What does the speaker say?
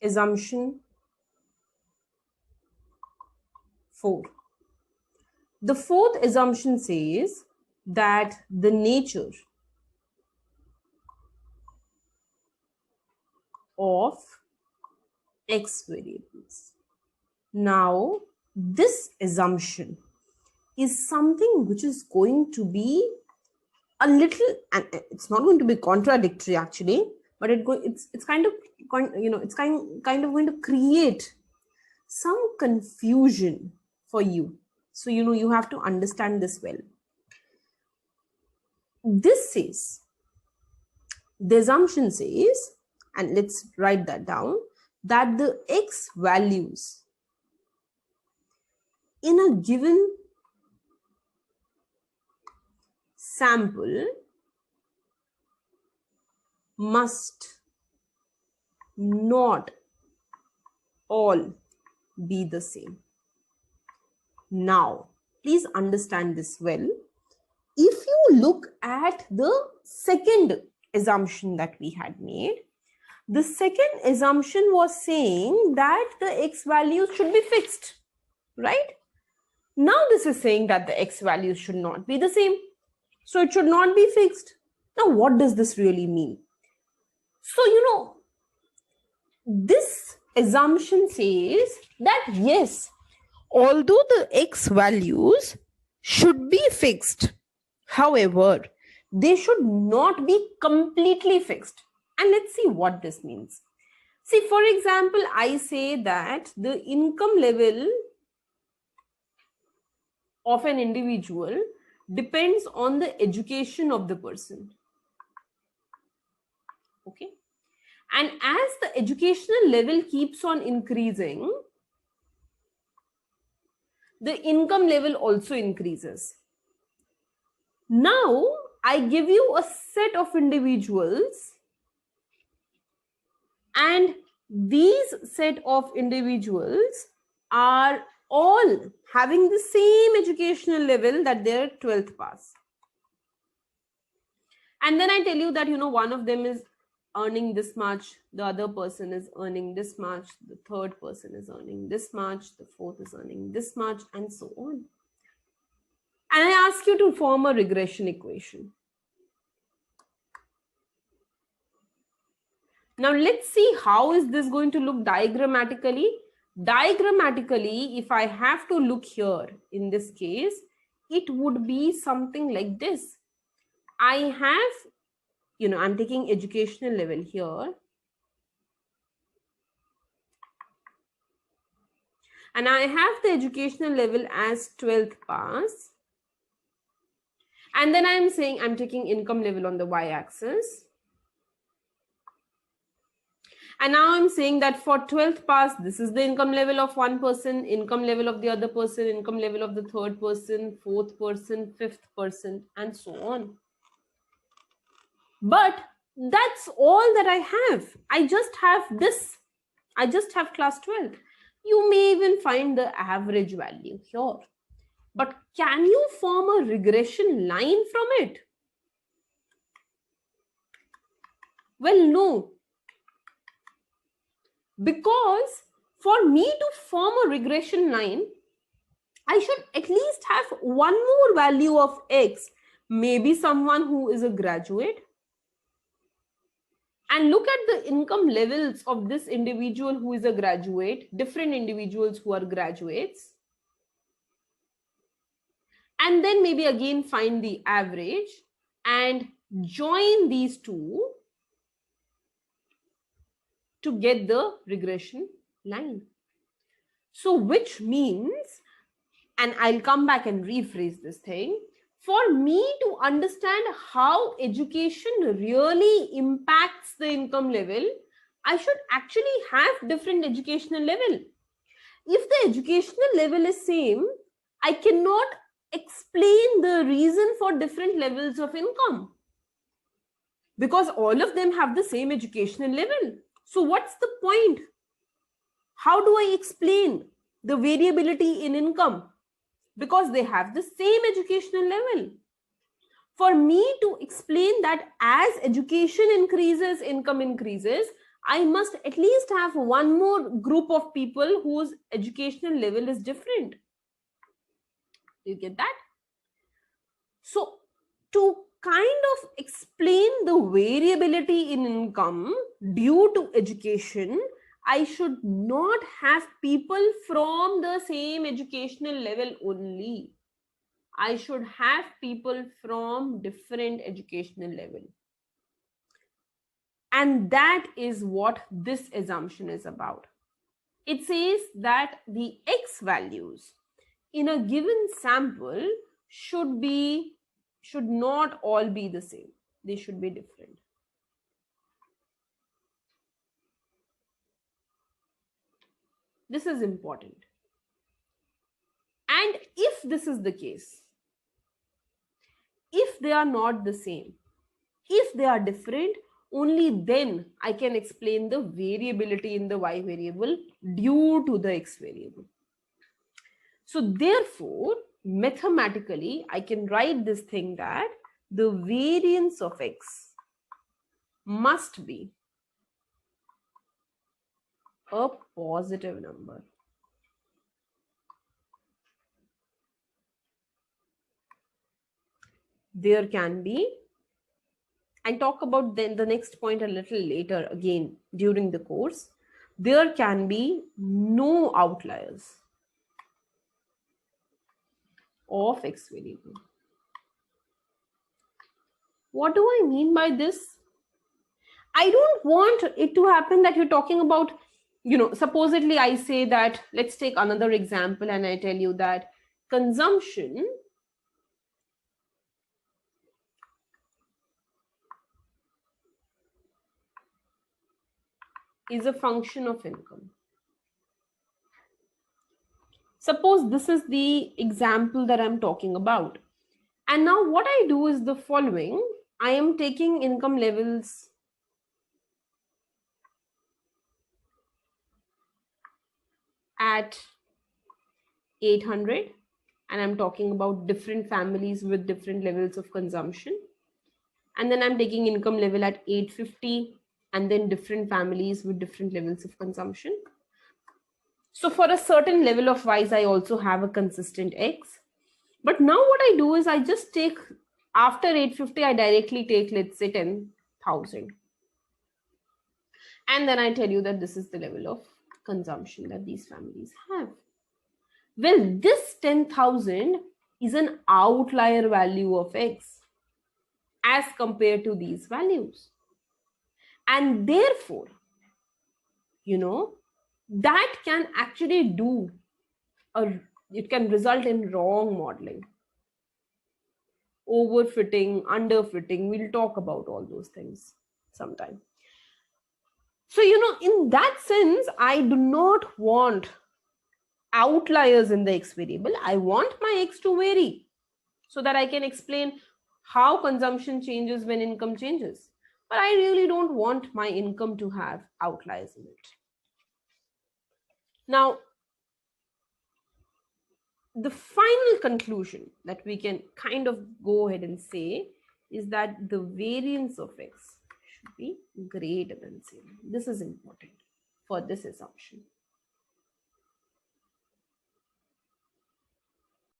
assumption 4. The fourth assumption says that the nature of x variables. Now, this assumption is something which is going to be a little, and it's not going to be contradictory actually, but it's kind of, it's kind of going to create some confusion for you. So, you have to understand this well. This says, the assumption says, and let's write that down, that the x values in a given sample must not all be the same. Now, please understand this well. If you look at the second assumption that we had made, the second assumption was saying that the x values should be fixed, right? Now this is saying that the x values should not be the same. So it should not be fixed. Now what does this really mean? So, this assumption says that yes, although the x values should be fixed, however, they should not be completely fixed. And let's see what this means. See, for example, I say that the income level of an individual depends on the education of the person. Okay. And as the educational level keeps on increasing, the income level also increases. Now, I give you a set of individuals, and these set of individuals are all having the same educational level, that they're 12th pass. And then I tell you that, one of them is earning this much, the other person is earning this much, the third person is earning this much, the fourth is earning this much, and so on. And I ask you to form a regression equation. Now let's see how is this going to look diagrammatically. Diagrammatically, if I have to look here in this case, it would be something like this. I have, I'm taking educational level here. And I have the educational level as 12th pass. And then I'm saying I'm taking income level on the y-axis. And now I'm saying that for 12th pass, this is the income level of one person, income level of the other person, income level of the third person, fourth person, fifth person, and so on. But that's all that I have. I just have this. I just have class 12. You may even find the average value here. But can you form a regression line from it? Well, no. Because for me to form a regression line, I should at least have one more value of x, maybe someone who is a graduate. And look at the income levels of this individual who is a graduate, different individuals who are graduates. And then maybe again find the average and join these two to get the regression line. So which means, and I'll come back and rephrase this thing, for me to understand how education really impacts the income level, I should actually have different educational level. If the educational level is same, I cannot explain the reason for different levels of income, because all of them have the same educational level. So what's the point? How do I explain the variability in income? Because they have the same educational level. For me to explain that as education increases, income increases, I must at least have one more group of people whose educational level is different. Do you get that? So to kind of explain the variability in income due to education, I should not have people from the same educational level only. I should have people from different educational level. And that is what this assumption is about. It says that the X values in a given sample should not all be the same. They should be different. This is important. And if this is the case, if they are not the same, if they are different, only then I can explain the variability in the Y variable due to the X variable. So therefore, mathematically, I can write this thing that the variance of X must be a positive number. There can be, and talk about then the next point a little later again during the course, there can be no outliers of X variable. What do I mean by this? I don't want it to happen that you're talking about, supposedly I say that, let's take another example and I tell you that consumption is a function of income. Suppose this is the example that I'm talking about. And now what I do is the following. I am taking income levels at 800 and I'm talking about different families with different levels of consumption. And then I'm taking income level at 850 and then different families with different levels of consumption. So for a certain level of Y's, I also have a consistent X. But now what I do is I just take, after 850, I directly take, let's say 10,000. And then I tell you that this is the level of consumption that these families have. Well, this 10,000 is an outlier value of X as compared to these values. And therefore, that can actually it can result in wrong modeling, overfitting, underfitting. We'll talk about all those things sometime. So, in that sense, I do not want outliers in the X variable. I want my X to vary so that I can explain how consumption changes when income changes. But I really don't want my income to have outliers in it. Now, the final conclusion that we can kind of go ahead and say is that the variance of X should be greater than 0. This is important for this assumption.